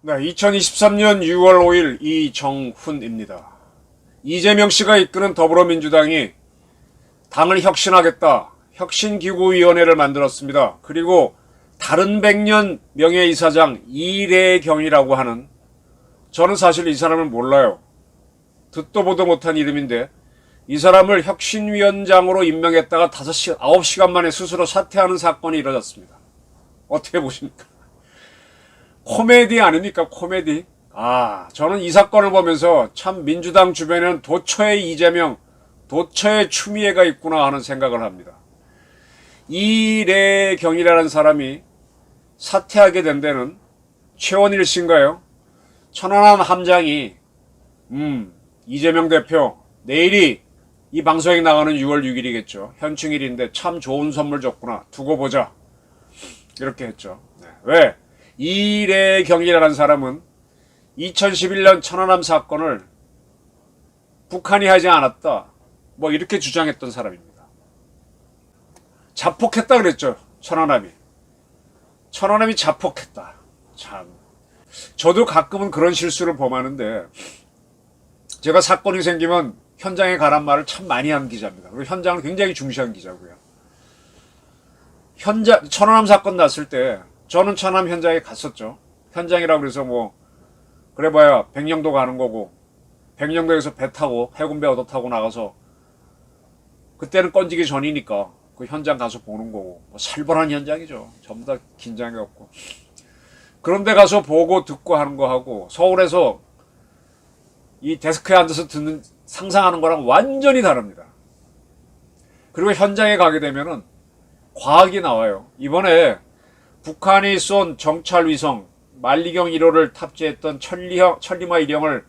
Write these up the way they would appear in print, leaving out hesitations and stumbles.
네, 2023년 6월 5일 이정훈입니다. 이재명 씨가 이끄는 더불어민주당이 당을 혁신하겠다. 혁신기구위원회를 만들었습니다. 그리고 다른 100년 명예이사장 이래경이라고 하는, 저는 사실 이 사람을 몰라요. 듣도 보도 못한 이름인데 이 사람을 혁신위원장으로 임명했다가 9시간 만에 스스로 사퇴하는 사건이 일어났습니다. 어떻게 보십니까? 코미디 아닙니까? 코미디. 저는 이 사건을 보면서 참 민주당 주변에는 도처에 이재명, 도처에 추미애가 있구나 하는 생각을 합니다. 이래경이라는 사람이 사퇴하게 된 데는 최원일 씨인가요? 천안함 함장이 이재명 대표 내일이 이 방송에 나가는 6월 6일이겠죠. 현충일인데 참 좋은 선물 줬구나. 두고 보자. 이렇게 했죠. 네. 왜? 이래경이라는 사람은 2011년 천안함 사건을 북한이 하지 않았다. 뭐 이렇게 주장했던 사람입니다. 자폭했다 그랬죠. 천안함이 자폭했다. 참. 저도 가끔은 그런 실수를 범하는데, 제가 사건이 생기면 현장에 가란 말을 참 많이 하는 기자입니다. 그리고 현장을 굉장히 중시하는 기자고요. 천안함 사건 났을 때 저는 천안함 현장에 갔었죠. 현장이라고 그래서 그래봐야 백령도 가는 거고, 백령도에서 배 타고 해군배 얻어 타고 나가서, 그때는 건지기 전이니까 그 현장 가서 보는 거고, 살벌한 현장이죠. 전부 다 긴장이 없고. 그런데 가서 보고 듣고 하는 거 하고, 서울에서 이 데스크에 앉아서 듣는, 상상하는 거랑 완전히 다릅니다. 그리고 현장에 가게 되면은 과학이 나와요. 이번에 북한이 쏜 정찰위성 만리경 1호를 탑재했던 천리마 1형을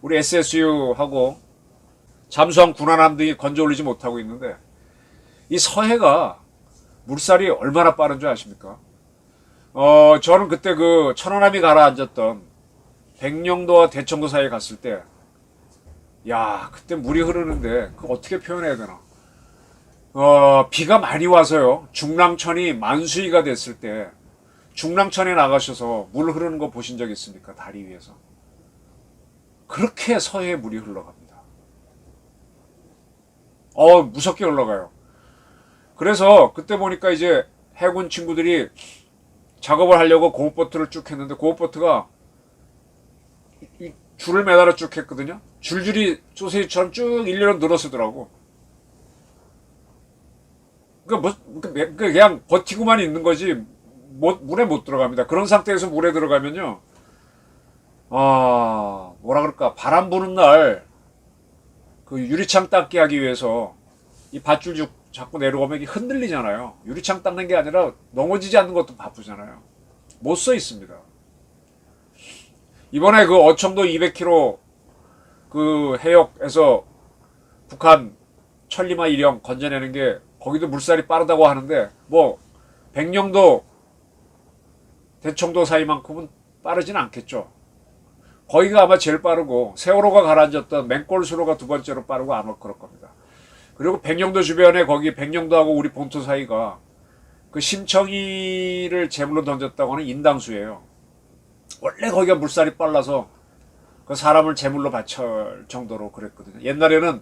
우리 SSU하고 잠수함 군함 등이 건져 올리지 못하고 있는데, 이 서해가 물살이 얼마나 빠른 줄 아십니까? 저는 그때 그 천안함이 가라앉았던 백령도와 대청도 사이에 갔을 때, 그때 물이 흐르는데, 그거 어떻게 표현해야 되나? 비가 많이 와서요. 중랑천이 만수위가 됐을 때, 중랑천에 나가셔서 물 흐르는 거 보신 적 있습니까? 다리 위에서. 그렇게 서해에 물이 흘러갑니다. 무섭게 흘러가요. 그래서 그때 보니까 이제 해군 친구들이 작업을 하려고 고무보트를 쭉 했는데, 고무보트가 줄을 매달아 쭉 했거든요. 줄줄이 소세지처럼 쭉 일렬로 늘어서더라고. 그냥 버티고만 있는 거지, 물에 못 들어갑니다. 그런 상태에서 물에 들어가면요, 뭐라 그럴까, 바람 부는 날, 그 유리창 닦기 하기 위해서 이 밧줄 자꾸 내려오면 이게 흔들리잖아요. 유리창 닦는 게 아니라 넘어지지 않는 것도 바쁘잖아요. 못 써 있습니다. 이번에 그 어청도 200km 그 해역에서 북한 천리마 1형 건져내는 게, 거기도 물살이 빠르다고 하는데, 백령도 대청도 사이만큼은 빠르진 않겠죠. 거기가 아마 제일 빠르고, 세월호가 가라앉았던 맹골수로가 두 번째로 빠르고 아마 그럴 겁니다. 그리고 백령도 주변에, 거기 백령도하고 우리 본토 사이가 그 심청이를 제물로 던졌다고 하는 인당수예요. 원래 거기가 물살이 빨라서 그 사람을 제물로 바칠 정도로 그랬거든요. 옛날에는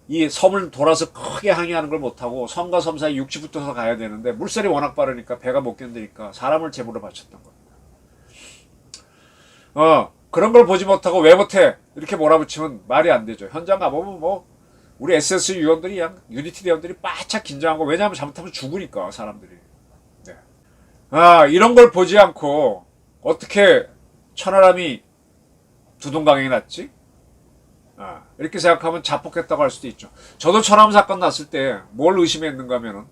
이 섬을 돌아서 크게 항해하는 걸 못하고 섬과 섬 사이 육지 붙어서 가야 되는데, 물살이 워낙 빠르니까 배가 못 견디니까 사람을 제물로 바쳤던 겁니다. 그런 걸 보지 못하고 왜 못해? 이렇게 몰아붙이면 말이 안 되죠. 현장 가보면 우리 SSU 위원들이, 유니티 대원들이 바짝 긴장하고, 왜냐하면 잘못하면 죽으니까 사람들이. 네. 이런 걸 보지 않고 어떻게 천안함이 두동강에 났지? 이렇게 생각하면 자폭했다고 할 수도 있죠. 저도 천안함 사건 났을 때 뭘 의심했는가 하면은,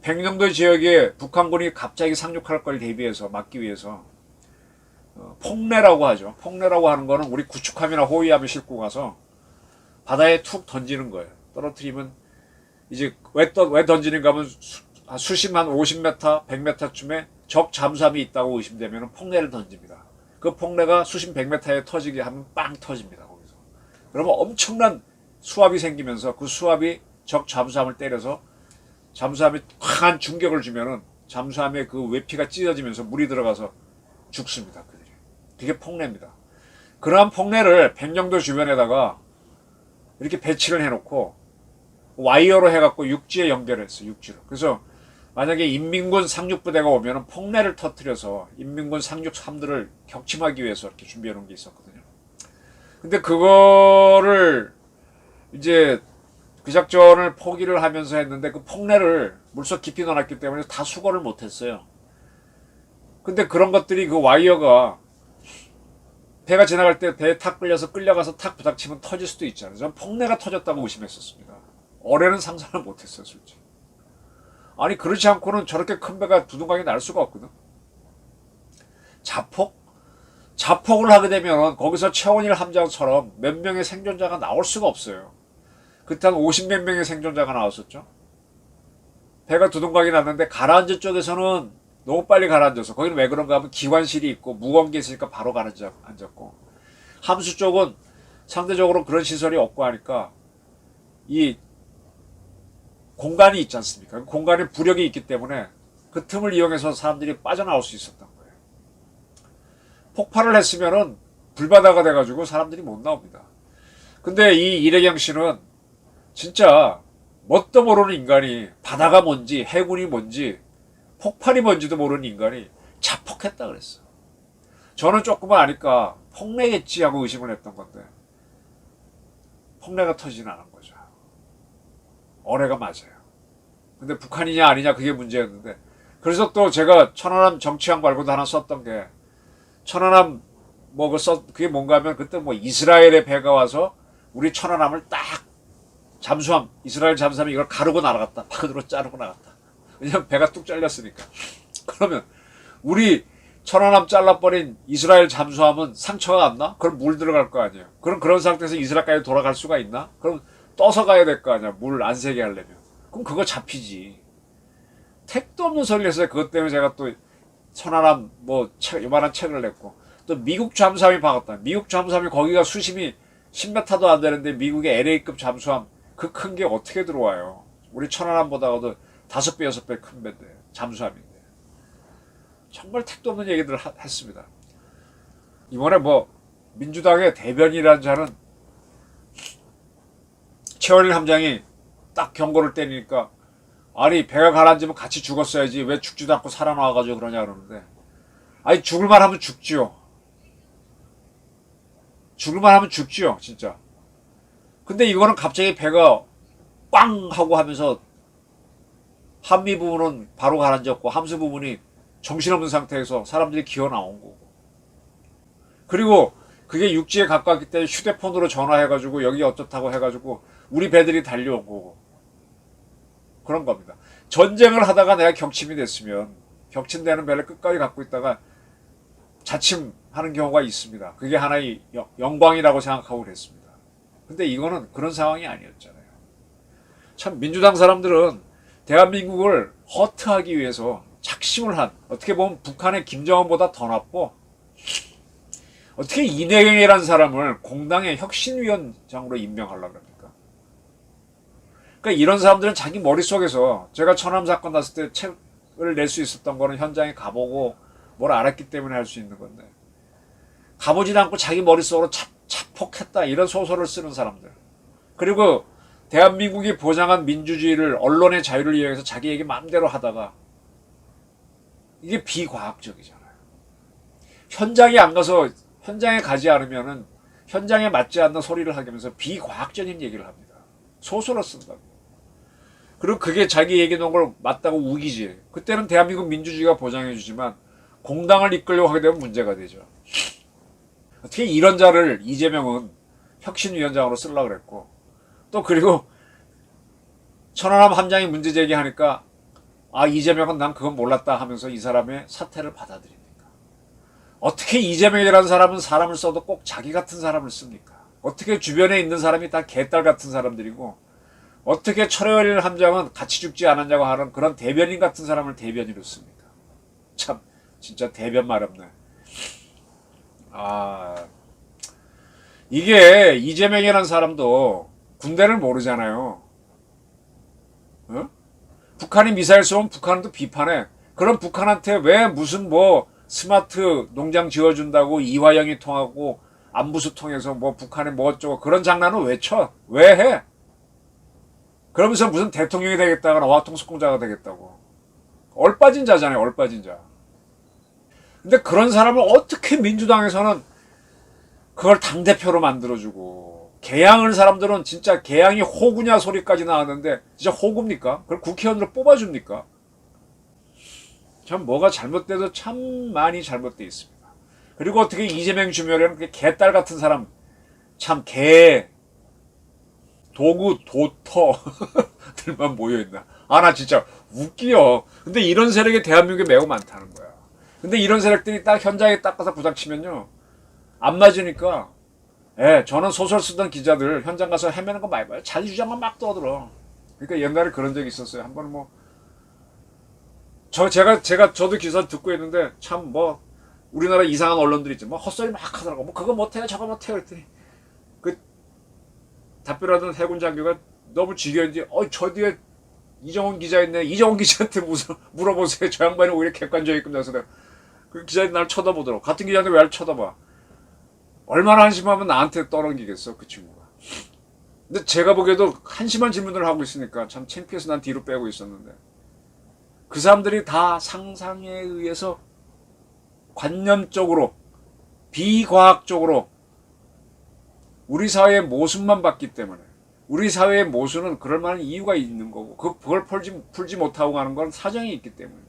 백령도 지역에 북한군이 갑자기 상륙할 걸 대비해서 막기 위해서 폭내라고 하죠. 폭내라고 하는 거는 우리 구축함이나 호위함을 싣고 가서 바다에 툭 던지는 거예요. 떨어뜨리면 이제 왜 던지는가 하면 수심 한 50m, 100m쯤에 적 잠수함이 있다고 의심되면 폭내를 던집니다. 그 폭내가 수심 100m에 터지게 하면 빵 터집니다. 거기서. 그러면 엄청난 수압이 생기면서 그 수압이 적 잠수함을 때려서 잠수함이 강한 충격을 주면은 잠수함의 그 외피가 찢어지면서 물이 들어가서 죽습니다. 그들이. 그게 폭내입니다. 그러한 폭내를 백령도 주변에다가 이렇게 배치를 해놓고 와이어로 해갖고 육지에 연결했어요. 육지로. 그래서 만약에 인민군 상륙부대가 오면은 폭내를 터뜨려서 인민군 상륙함들을 격침하기 위해서 이렇게 준비해 놓은 게 있었거든요. 근데 그거를 이제 그 작전을 포기를 하면서 했는데 그 폭내를 물속 깊이 넣어놨기 때문에 다 수거를 못했어요. 근데 그런 것들이 그 와이어가 배가 지나갈 때 배에 탁 끌려서 끌려가서 탁 부닥치면 터질 수도 있잖아요. 저는 폭내가 터졌다고 의심했었습니다. 어뢰는 상상을 못했어요, 솔직히. 아니 그렇지 않고는 저렇게 큰 배가 두둥강에 날 수가 없거든. 자폭? 자폭을 하게 되면 거기서 최원일 함장처럼 몇 명의 생존자가 나올 수가 없어요. 그때 한 50몇 명의 생존자가 나왔었죠. 배가 두둥강이 났는데 가라앉은 쪽에서는 너무 빨리 가라앉아서 거기는 왜 그런가 하면 기관실이 있고 무거운 게 있으니까 바로 가라앉았고 함수 쪽은 상대적으로 그런 시설이 없고 하니까 이 공간이 있지 않습니까? 공간에 부력이 있기 때문에 그 틈을 이용해서 사람들이 빠져나올 수 있었던 거예요. 폭발을 했으면은 불바다가 돼가지고 사람들이 못 나옵니다. 근데 이 이래경 씨는 진짜 뭣도 모르는 인간이 바다가 뭔지 해군이 뭔지 폭발이 뭔지도 모르는 인간이 자폭했다 그랬어. 저는 조금은 아니까 폭내겠지 하고 의심을 했던 건데 폭내가 터지진 않은 거죠. 어뢰가 맞아요. 근데 북한이냐 아니냐 그게 문제였는데 그래서 또 제가 천안함 정치학 말고도 하나 썼던 게 천안함 뭐 그게 뭔가 하면 그때 뭐 이스라엘의 배가 와서 우리 천안함을 딱 잠수함 이스라엘 잠수함이 이걸 가르고 날아갔다. 바닥으로 자르고 나갔다. 왜냐면 배가 뚝 잘렸으니까. 그러면 우리 천안함 잘라버린 이스라엘 잠수함은 상처가 안 나? 그럼 물 들어갈 거 아니에요. 그럼 그런 상태에서 이스라엘까지 돌아갈 수가 있나? 그럼 떠서 가야 될 거 아니야. 물 안 새게 하려면. 그럼 그거 잡히지. 택도 없는 소리를 했어요. 그것 때문에 제가 또 천안함 뭐 요만한 책을 냈고 또 미국 잠수함이 박았다. 미국 잠수함이 거기가 수심이 10m도 안 되는데 미국의 LA급 잠수함 그 큰 게 어떻게 들어와요. 우리 천안함보다도 5배 6배 큰 배인데 잠수함인데 정말 택도 없는 얘기들을 했습니다. 이번에 뭐 민주당의 대변이라는 자는 최원일 함장이 딱 경고를 때리니까 아니 배가 가라앉으면 같이 죽었어야지 왜 죽지도 않고 살아나와가지고 그러냐 그러는데 아니 죽을만 하면 죽지요. 죽을만 하면 죽지요 진짜. 근데 이거는 갑자기 배가 빵 하고 하면서 한미 부분은 바로 가라앉았고 함수 부분이 정신없는 상태에서 사람들이 기어 나온 거고 그리고 그게 육지에 가깝기 때문에 휴대폰으로 전화해가지고 여기 어떻다고 해가지고 우리 배들이 달려온 거고 그런 겁니다. 전쟁을 하다가 내가 격침이 됐으면 격침되는 배를 끝까지 갖고 있다가 자침하는 경우가 있습니다. 그게 하나의 영광이라고 생각하고 그랬습니다. 근데 이거는 그런 상황이 아니었잖아요. 참 민주당 사람들은 대한민국을 허트하기 위해서 작심을 한 어떻게 보면 북한의 김정은보다 더 나빠. 어떻게 이내경이라는 사람을 공당의 혁신위원장으로 임명하려고 합니까? 그러니까 이런 사람들은 자기 머릿속에서 제가 천암 사건 났을 때 책을 낼 수 있었던 거는 현장에 가보고 뭘 알았기 때문에 할 수 있는 건데 가보지도 않고 자기 머릿속으로 자폭했다 이런 소설을 쓰는 사람들 그리고 대한민국이 보장한 민주주의를 언론의 자유를 이용해서 자기 얘기 마음대로 하다가 이게 비과학적이잖아요. 현장에 안 가서 현장에 가지 않으면은 현장에 맞지 않는 소리를 하면서 비과학적인 얘기를 합니다. 소설을 쓴다고. 그리고 그게 자기 얘기 놓은 걸 맞다고 우기지. 그때는 대한민국 민주주의가 보장해 주지만 공당을 이끌려고 하게 되면 문제가 되죠. 어떻게 이런 자를 이재명은 혁신위원장으로 쓰려고 그랬고 또 그리고 천안함 함장이 문제 제기하니까 아 이재명은 난 그건 몰랐다 하면서 이 사람의 사퇴를 받아들입니까? 어떻게 이재명이라는 사람은 사람을 써도 꼭 자기 같은 사람을 씁니까? 어떻게 주변에 있는 사람이 다 개딸 같은 사람들이고 어떻게 천안일 함장은 같이 죽지 않았냐고 하는 그런 대변인 같은 사람을 대변인으로 씁니까? 참 진짜 대변 마렵네. 이게 이재명이라는 사람도 군대를 모르잖아요. 어? 북한이 미사일 쏘면 북한도 비판해. 그럼 북한한테 왜 무슨 뭐 스마트 농장 지어준다고 이화영이 통하고 안부수 통해서 뭐 북한에 뭐 어쩌고 그런 장난은 왜 쳐? 왜 해? 그러면서 무슨 대통령이 되겠다거나 와통수공자가 되겠다고. 얼빠진 자잖아요. 얼빠진 자. 근데 그런 사람을 어떻게 민주당에서는 그걸 당대표로 만들어주고 개양을 사람들은 진짜 개양이 호구냐 소리까지 나왔는데 진짜 호구입니까? 그걸 국회의원으로 뽑아줍니까? 참 뭐가 잘못돼도 참 많이 잘못돼 있습니다. 그리고 어떻게 이재명 주변에는 개딸 같은 사람 참 개 도구 도터들만 모여있나. 아 나 진짜 웃기요. 근데 이런 세력이 대한민국에 매우 많다는 거야. 근데 이런 세력들이 딱 현장에 딱 가서 부닥치면요 안 맞으니까 저는 소설 쓰던 기자들 현장 가서 헤매는 거 많이 봐요. 자기 주장만 막 떠들어. 그러니까 옛날에 그런 적이 있었어요. 한 번은 뭐 저도 기사 듣고 있는데 참 뭐 우리나라 이상한 언론들 있지 뭐 헛소리 막 하더라고. 뭐 그거 못해요 저거 못해요 그랬더니 그 답변하던 해군 장교가 너무 지겨운지 저 뒤에 이정훈 기자 있네. 이정훈 기자한테 물어보세요. 저 양반이 오히려 객관적이 끝나서 내가 그 기자님 날 쳐다보더라고. 같은 기자인데 왜 날 쳐다봐. 얼마나 한심하면 나한테 떠넘기겠어 그 친구가. 근데 제가 보기에도 한심한 질문을 하고 있으니까 참 창피해서 난 뒤로 빼고 있었는데 그 사람들이 다 상상에 의해서 관념적으로 비과학적으로 우리 사회의 모순만 봤기 때문에 우리 사회의 모순은 그럴 만한 이유가 있는 거고 그걸 풀지 못하고 가는 건 사정이 있기 때문에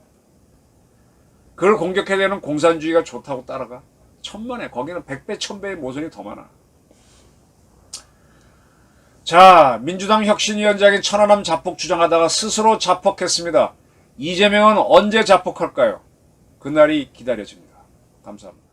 그걸 공격해야 되는 공산주의가 좋다고 따라가. 천만에 거기는 100배 1000배의 모순이 더 많아. 자, 민주당 혁신위원장인 천안함 자폭 주장하다가 스스로 자폭했습니다. 이재명은 언제 자폭할까요? 그날이 기다려집니다. 감사합니다.